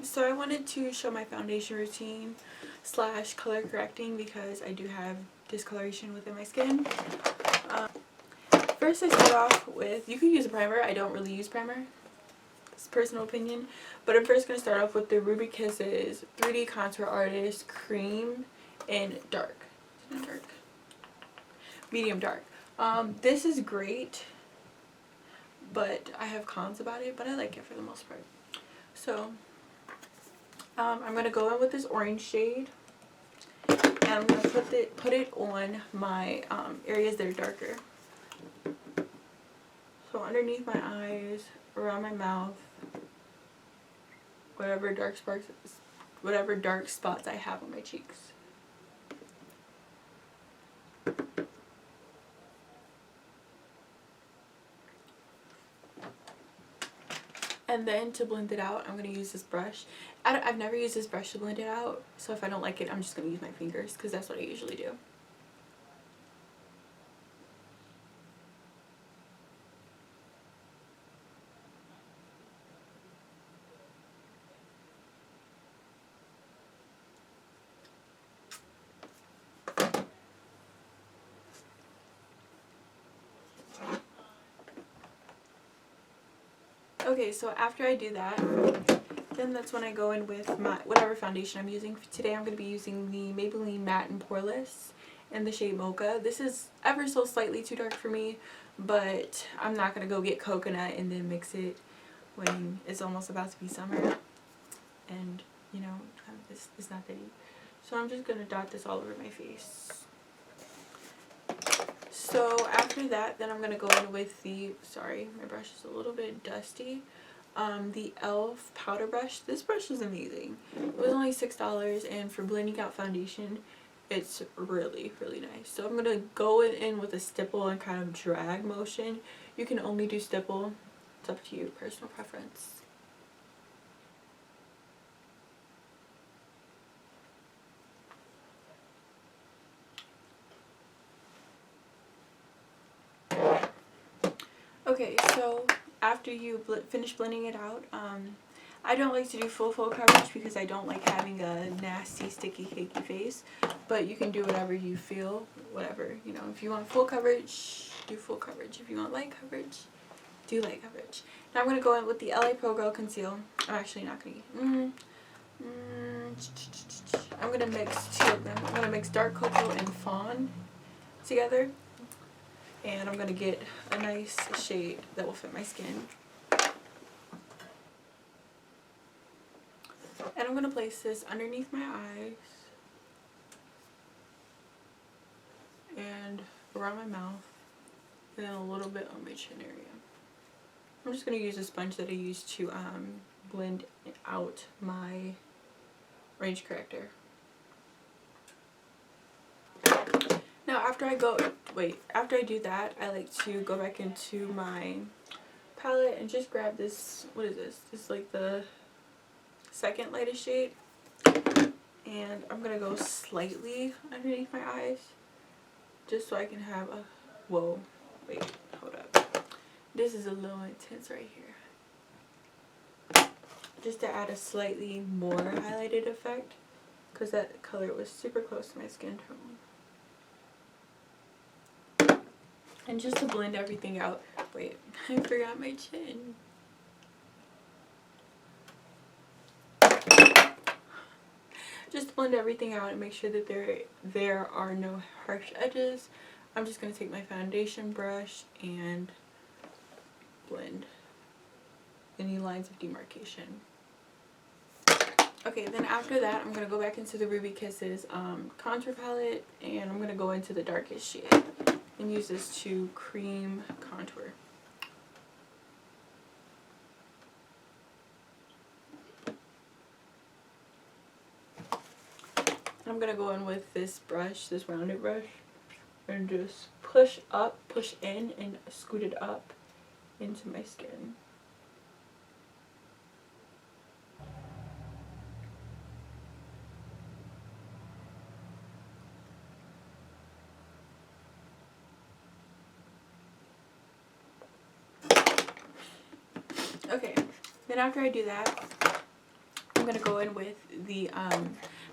So I wanted to show my foundation routine slash color correcting because I do have discoloration within my skin. First I start off with, you can use a primer. I don't really use primer. It's personal opinion. But I'm first going to start off with the Ruby Kisses 3D Contour Artist Cream in Dark. Dark. Medium dark. This is great, but I have cons about it, but I like it for the most part. So I'm going to go in with this orange shade, and I'm going to put it on my areas that are darker. So underneath my eyes, around my mouth, whatever dark spots I have on my cheeks. And then to blend it out, I'm going to use this brush. I've never used this brush to blend it out, so if I don't like it, I'm just going to use my fingers because that's what I usually do. Okay, so after I do that, then that's when I go in with my whatever foundation I'm using. Today I'm going to be using the Maybelline Matte and Poreless in the shade Mocha. This is ever so slightly too dark for me, but I'm not going to go get coconut and then mix it when it's almost about to be summer. And, you know, it's not that deep. So I'm just going to dot this all over my face. So after that, then I'm going to go in with the, sorry, my brush is a little bit dusty, the e.l.f. powder brush. This brush is amazing. It was only $6, and for blending out foundation, it's really, really nice. So I'm going to go in with a stipple and kind of drag motion. You can only do stipple. It's up to you, personal preference. Okay, so after you finish blending it out, I don't like to do full coverage because I don't like having a nasty, sticky, cakey face. But you can do whatever you feel, whatever, you know. If you want full coverage, do full coverage. If you want light coverage, do light coverage. Now I'm going to go in with the LA Pro Girl Conceal. I'm actually not going to I'm going to mix two of them. I'm going to mix dark cocoa and fawn together. And I'm going to get a nice shade that will fit my skin. And I'm going to place this underneath my eyes and around my mouth and then a little bit on my chin area. I'm just going to use a sponge that I use to blend out my range corrector. Now after I do that, I like to go back into my palette and just grab this, what is this? This is like the second lightest shade. And I'm going to go slightly underneath my eyes just so I can have a, whoa, wait, hold up. This is a little intense right here. Just to add a slightly more highlighted effect because that color was super close to my skin tone. And just to blend everything out, wait, I forgot my chin. Just to blend everything out and make sure that there are no harsh edges, I'm just going to take my foundation brush and blend any lines of demarcation. Okay, then after that, I'm going to go back into the Ruby Kisses contour palette, and I'm going to go into the darkest shade and use this to cream contour. I'm going to go in with this brush, this rounded brush, and just push in, and scoot it up into my skin. Okay, then after I do that, I'm going to go in with the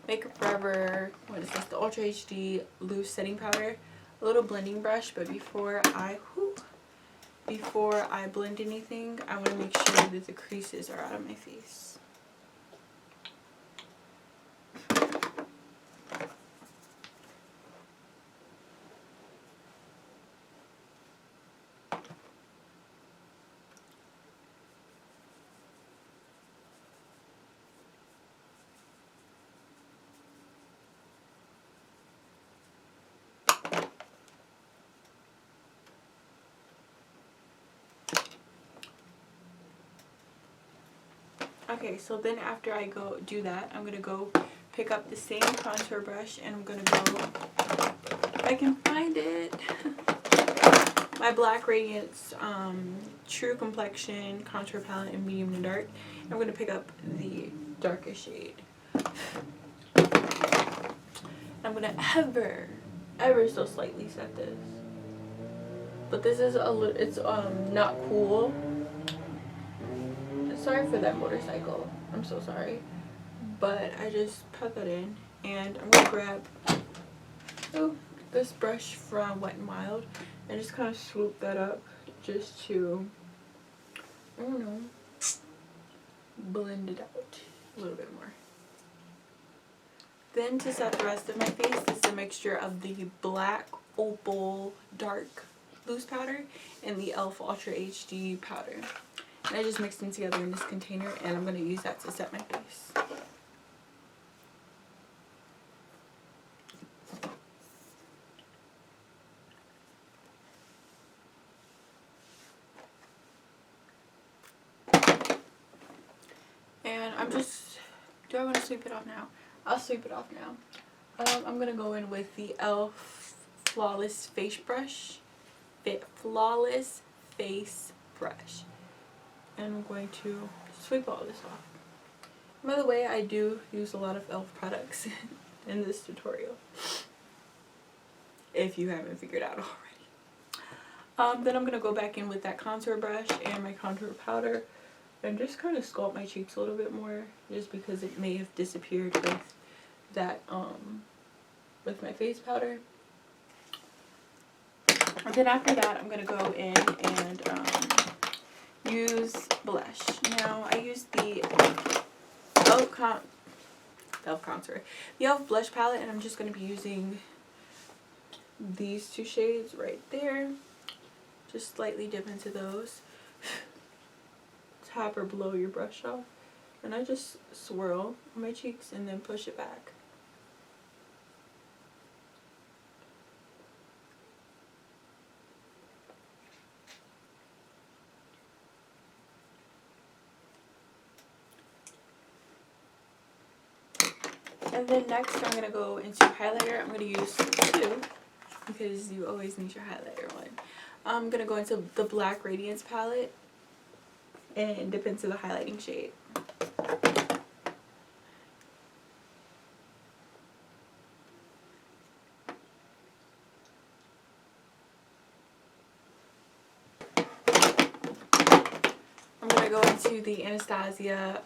Makeup Forever, what is this, the Ultra HD Loose Setting Powder. A little blending brush, but before I blend anything, I want to make sure that the creases are out of my face. Okay, so then after I go do that, I'm gonna go pick up the same contour brush and I'm gonna go, if I can find it, my Black Radiance True Complexion Contour Palette in medium to dark. I'm gonna pick up the darkest shade. I'm gonna ever so slightly set this, but this is a little, it's not cool. Sorry for that motorcycle. I'm so sorry. But I just put that in, and I'm gonna grab this brush from Wet n Wild and just kind of swoop that up just to, I don't know, blend it out a little bit more. Then to set the rest of my face, this is a mixture of the Black Opal Dark Loose Powder and the e.l.f. Ultra HD Powder. And I just mixed them together in this container, and I'm going to use that to set my face. And I'm just, do I want to sweep it off now? I'll sweep it off now. I'm going to go in with the e.l.f. Flawless Face Brush. Flawless Face Brush. And I'm going to sweep all this off. By the way, I do use a lot of e.l.f. products in this tutorial, if you haven't figured out already. Then I'm going to go back in with that contour brush and my contour powder and just kind of sculpt my cheeks a little bit more, just because it may have disappeared with that, with my face powder. And then after that, I'm going to go in and use blush. Now, I use the e.l.f. contour, the e.l.f. blush palette, and I'm just going to be using these two shades right there. Just slightly dip into those. Tap or blow your brush off. And I just swirl on my cheeks and then push it back. And then next I'm going to go into highlighter. I'm going to use two, because you always need your highlighter one. I'm going to go into the Black Radiance palette and dip into the highlighting shade. I'm going to go into the Anastasia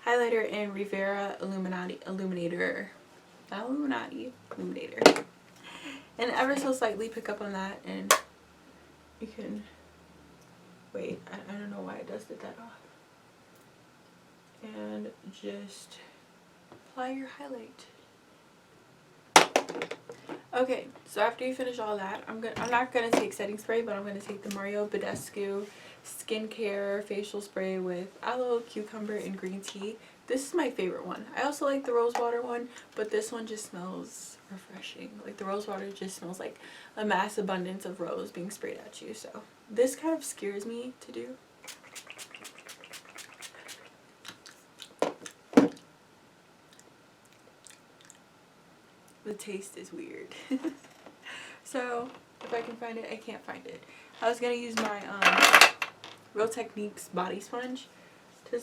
highlighter in Rivera Illuminator. And ever so slightly pick up on that, and you can, wait, I don't know why I dusted that off. And just apply your highlight. Okay, so after you finish all that, I'm not gonna take setting spray, but I'm gonna take the Mario Badescu skincare facial spray with aloe, cucumber, and green tea. This is my favorite one. I also like the rose water one, but this one just smells refreshing. Like, the rose water just smells like a mass abundance of rose being sprayed at you. So this kind of scares me to do. The taste is weird. So if I can find it, I can't find it. I was gonna use my Real Techniques body sponge to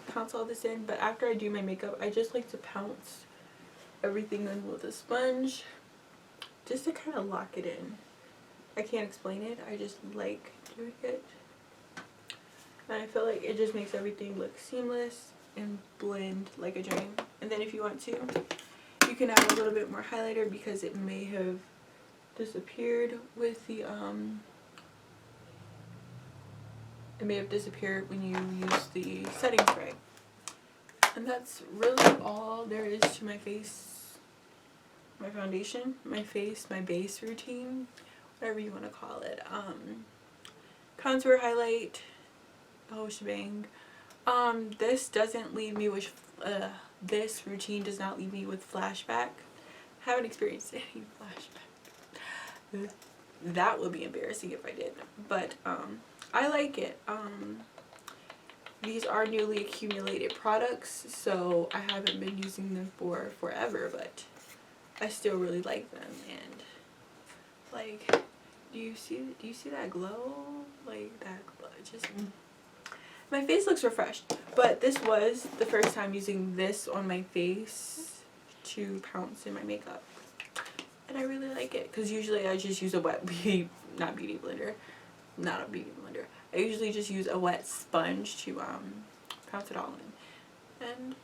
pounce all this in, but after I do my makeup, I just like to pounce everything in with a sponge just to kind of lock it in. I can't explain it, I just like doing it, and I feel like it just makes everything look seamless. and blend like a drain. And then if you want to, you can add a little bit more highlighter because it may have disappeared with the it may have disappeared when you use the setting spray. And that's really all there is to my face, my foundation, my face, my base routine, whatever you want to call it. Contour, highlight, the whole shebang. This doesn't leave me with this routine does not leave me with flashback. I haven't experienced any flashback. That would be embarrassing if I did, but I like it. These are newly accumulated products, so I haven't been using them for forever, but I still really like them. And like, do you see that glow? Like that glow, just my face looks refreshed. But this was the first time using this on my face to pounce in my makeup, and I really like it because usually I just use a wet not a beauty blender. I usually just use a wet sponge to pounce it all in. And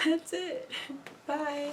that's it. Bye.